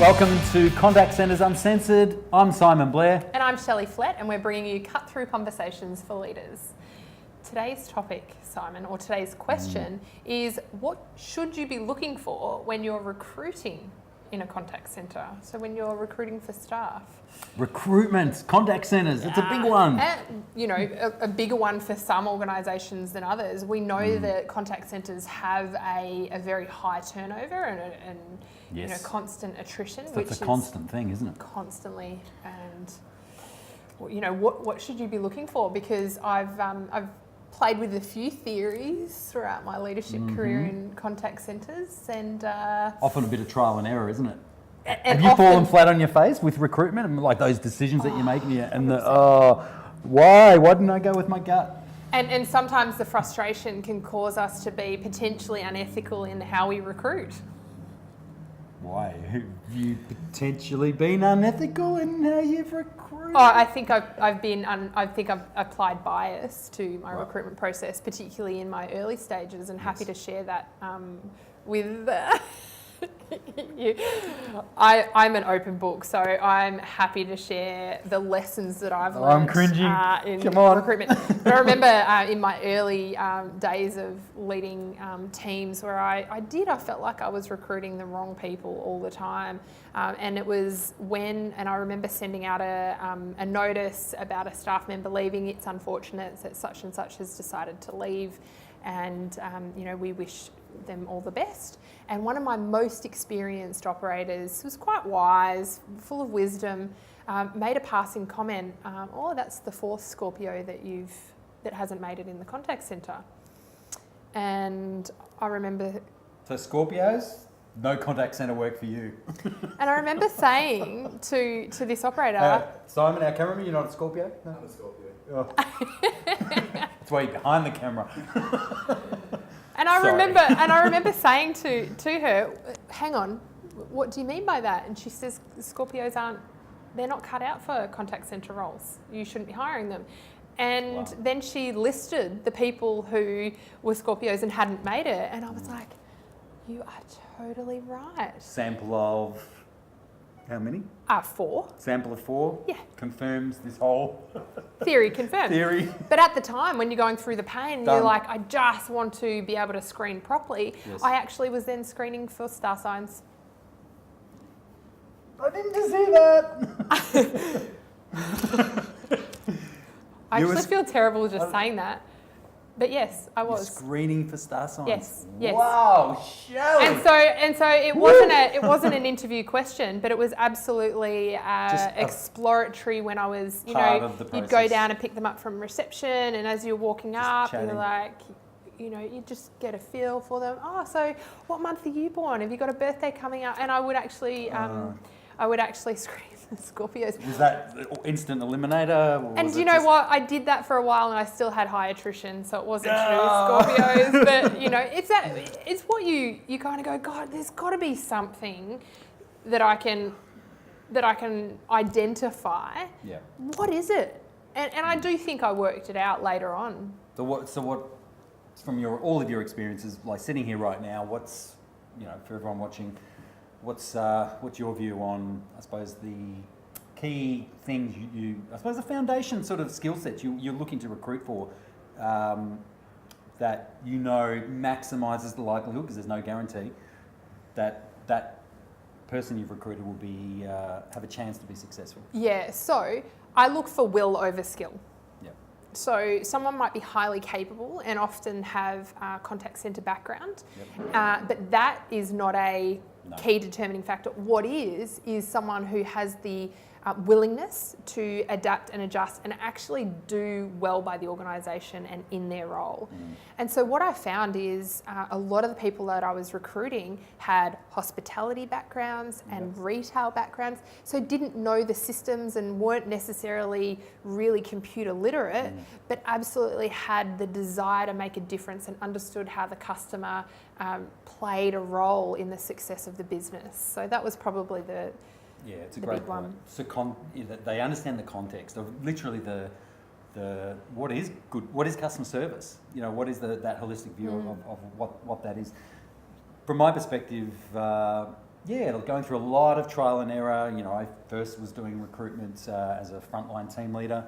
Welcome to Contact Centres Uncensored. I'm Simon Blair. And I'm Shelley Flett, and we're bringing you cut-through conversations for leaders. Today's topic, Simon, or today's question is, what should you be looking for when you're recruiting in a contact centre? So when you're recruiting for staff. Recruitment, contact centres, it's a big one. A bigger one for some organisations than others. We know that contact centres have a very high turnover and Yes. constant attrition. That's a constant thing, isn't it? Constantly. And what should you be looking for? Because I've played with a few theories throughout my leadership career in contact centres, and Often a bit of trial and error, isn't it? and Have you often- fallen flat on your face with recruitment and like those decisions that you're making? Why didn't I go with my gut? And sometimes the frustration can cause us to be potentially unethical in how we recruit. Why have you potentially been unethical in how you've recruited? Oh, I think I've applied bias to my recruitment process, particularly in my early stages, and happy to share that with you. I'm an open book, so I'm happy to share the lessons that I've learned. I'm cringing. In Come on. recruitment. But I remember in my early days of leading teams where I felt like I was recruiting the wrong people all the time. And it was and I remember sending out a notice about a staff member leaving. It's unfortunate that such and such has decided to leave, and we wish them all the best. And one of my most experienced operators was quite wise, full of wisdom, made a passing comment, that's the fourth Scorpio that hasn't made it in the contact centre. And I remember... So Scorpios, no contact centre work for you. And I remember saying to this operator... Simon, our cameraman, you're not a Scorpio? No? I'm a Scorpio. Oh. That's why you're behind the camera. And I Sorry. remember saying to her, hang on, what do you mean by that? And she says, Scorpios they're not cut out for contact centre roles. You shouldn't be hiring them. And then she listed the people who were Scorpios and hadn't made it. And I was like, you are totally right. Sample of how many? 4. Sample of 4? Yeah. Confirms this whole Theory confirmed. theory. But at the time, when you're going through the pain, Done. you're like, I just want to be able to screen properly. Yes. I actually was then screening for star signs. I didn't see that. I You actually was- feel terrible just saying that. But yes, I was. Screening for star signs. Yes. Wow, Shelley. And so it wasn't an interview question, but it was absolutely exploratory when I was, part of the you'd go process. down and pick them up from reception, and as you're walking up, chatting. you're like, you just get a feel for them. Oh, so what month are you born? Have you got a birthday coming up? And I would actually screen the Scorpios. Was that instant eliminator? Or And was do you it know just- what? I did that for a while, and I still had high attrition, so it wasn't true Scorpios. But it's what you kind of go, God, there's got to be something that I can identify. Yeah. What is it? And I do think I worked it out later on. So what? From all of your experiences, like sitting here right now, what's for everyone watching, what's your view on, I suppose, the key things I suppose the foundation sort of skill sets you're looking to recruit for, that maximises the likelihood, because there's no guarantee that that person you've recruited will be have a chance to be successful. Yeah. So I look for will over skill. Yeah. So someone might be highly capable and often have a contact centre background, but that is not a key determining factor. What is someone who has the willingness to adapt and adjust and actually do well by the organisation and in their role. And so what I found is a lot of the people that I was recruiting had hospitality backgrounds and retail backgrounds, so didn't know the systems and weren't necessarily really computer literate, but absolutely had the desire to make a difference and understood how the customer played a role in the success of the business. So that was probably Yeah, it's a the great big point. one. So they understand the context of literally the what is good, what is customer service? What is that holistic view of what that is? From my perspective, Yeah, going through a lot of trial and error. You know, I first was doing recruitment as a frontline team leader,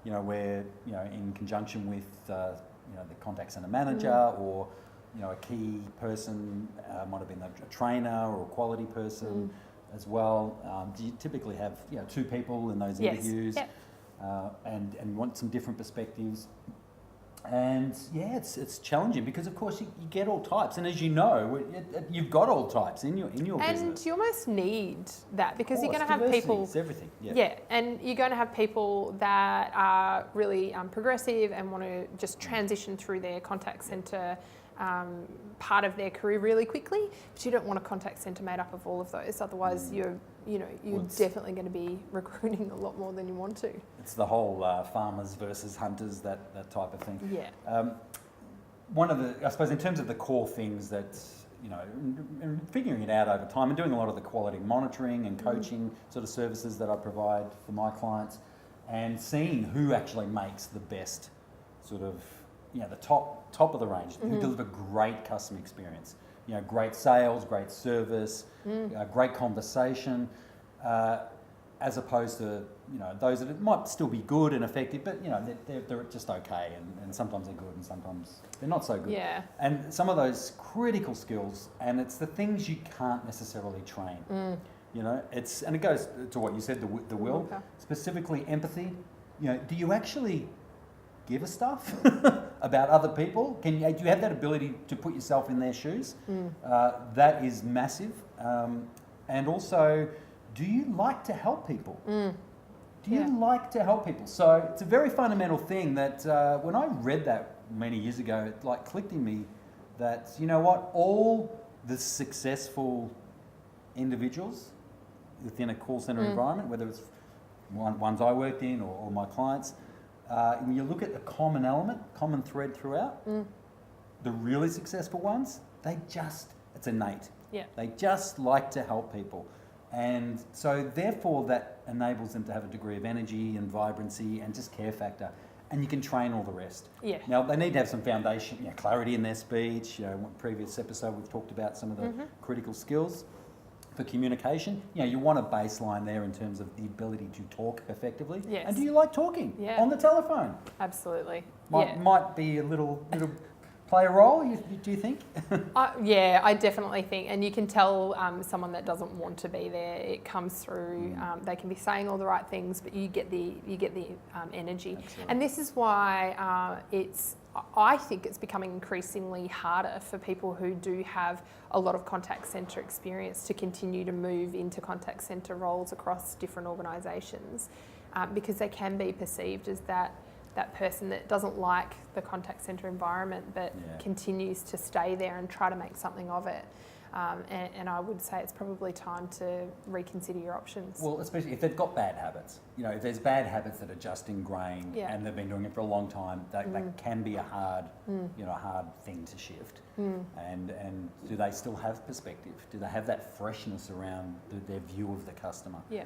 you know, where, you know, in conjunction with, you know, the contact centre manager or, you know, a key person, might have been a trainer or a quality person as well. Do you typically have, you know, 2 people in those interviews? Yep. And you want some different perspectives. And yeah, it's challenging because of course you get all types, and as you know, you've got all types in your business. And you almost need that because you're going to have diversity, people. it's everything. Yeah, and you're going to have people that are really progressive and want to just transition through their contact centre part of their career really quickly, but you don't want a contact centre made up of all of those. Otherwise, you're definitely going to be recruiting a lot more than you want to. It's the whole farmers versus hunters, that type of thing. Yeah. One of the, I suppose, in terms of the core things that, you know, and figuring it out over time and doing a lot of the quality monitoring and coaching sort of services that I provide for my clients, and seeing who actually makes the best sort of, you know, the top of the range, who deliver great customer experience, you know, great sales, great service, great conversation, as opposed to, you know, those that might still be good and effective, but, you know, they're just okay, and sometimes they're good and sometimes they're not so good. Yeah. And some of those critical skills, and it's the things you can't necessarily train. You know, and it goes to what you said, the will, specifically empathy. You know, do you actually give a stuff about other people? Do you have that ability to put yourself in their shoes? That is massive. And also, do you like to help people? Do you like to help people? So it's a very fundamental thing that when I read that many years ago, it like clicked in me that, you know what, all the successful individuals within a call centre environment, whether it's ones I worked in or my clients, when you look at the common element, common thread throughout, the really successful ones, it's innate. Yeah. They just like to help people. And so therefore that enables them to have a degree of energy and vibrancy and just care factor. And you can train all the rest. Yeah. Now they need to have some foundation, you know, clarity in their speech. You know, in one previous episode we've talked about some of the critical skills for communication. You know, you want a baseline there in terms of the ability to talk effectively. Yes. And do you like talking on the telephone? Absolutely. Might be a little play a role, do you think? Yeah, I definitely think, and you can tell someone that doesn't want to be there. It comes through. They can be saying all the right things, but you get the energy. Absolutely. And this is why I think it's becoming increasingly harder for people who do have a lot of contact centre experience to continue to move into contact centre roles across different organisations, because they can be perceived as that person that doesn't like the contact centre environment but continues to stay there and try to make something of it. And I would say it's probably time to reconsider your options. Well, especially if they've got bad habits. You know, if there's bad habits that are just ingrained and they've been doing it for a long time, that can be a hard thing to shift. And do they still have perspective? Do they have that freshness around their view of the customer? Yeah.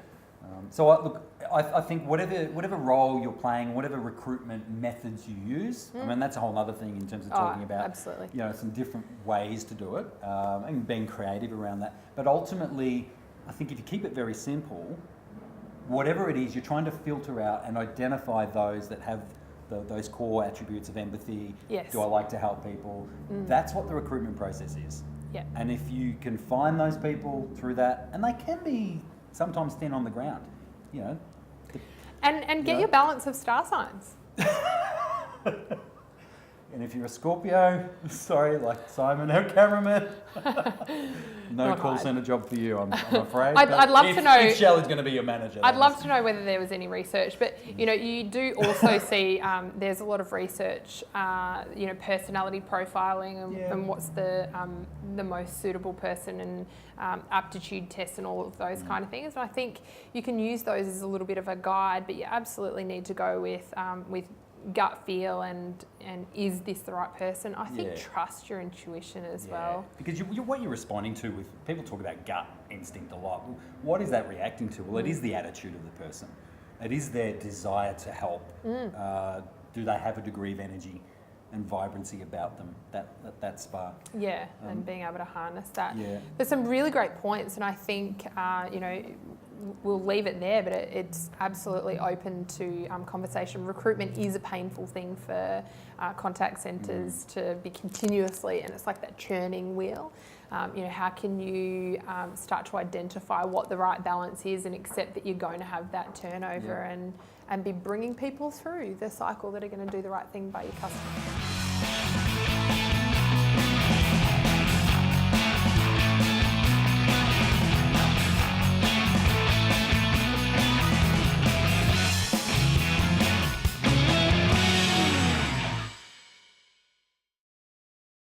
So I think whatever role you're playing, whatever recruitment methods you use, I mean that's a whole other thing in terms of talking about you know, some different ways to do it and being creative around that. But ultimately, I think if you keep it very simple, whatever it is, you're trying to filter out and identify those that have those core attributes of empathy. Yes. Do I like to help people? That's what the recruitment process is. Yeah. And if you can find those people through that, and they can be sometimes thin on the ground, you know. And get your balance of star signs. And if you're a Scorpio, sorry, like Simon, our cameraman, no call centre job for you, I'm afraid. I'd love to know if Shelley's going to be your manager. I'd love to know whether there was any research, but you know, you do also see there's a lot of research, you know, personality profiling and what's the most suitable person and aptitude tests and all of those kind of things. And I think you can use those as a little bit of a guide, but you absolutely need to go with gut feel and is this the right person? I think trust your intuition as well. Because what you're responding to, with people talk about gut instinct a lot. What is that reacting to? Well, it is the attitude of the person. It is their desire to help. Do they have a degree of energy? and vibrancy about them, that spark. Yeah, and being able to harness that. Yeah. There's some really great points, and I think, we'll leave it there, but it's absolutely open to conversation. Recruitment is a painful thing for contact centres to be continuously, and it's like that churning wheel. How can you start to identify what the right balance is and accept that you're going to have that turnover and be bringing people through the cycle that are going to do the right thing by your customers.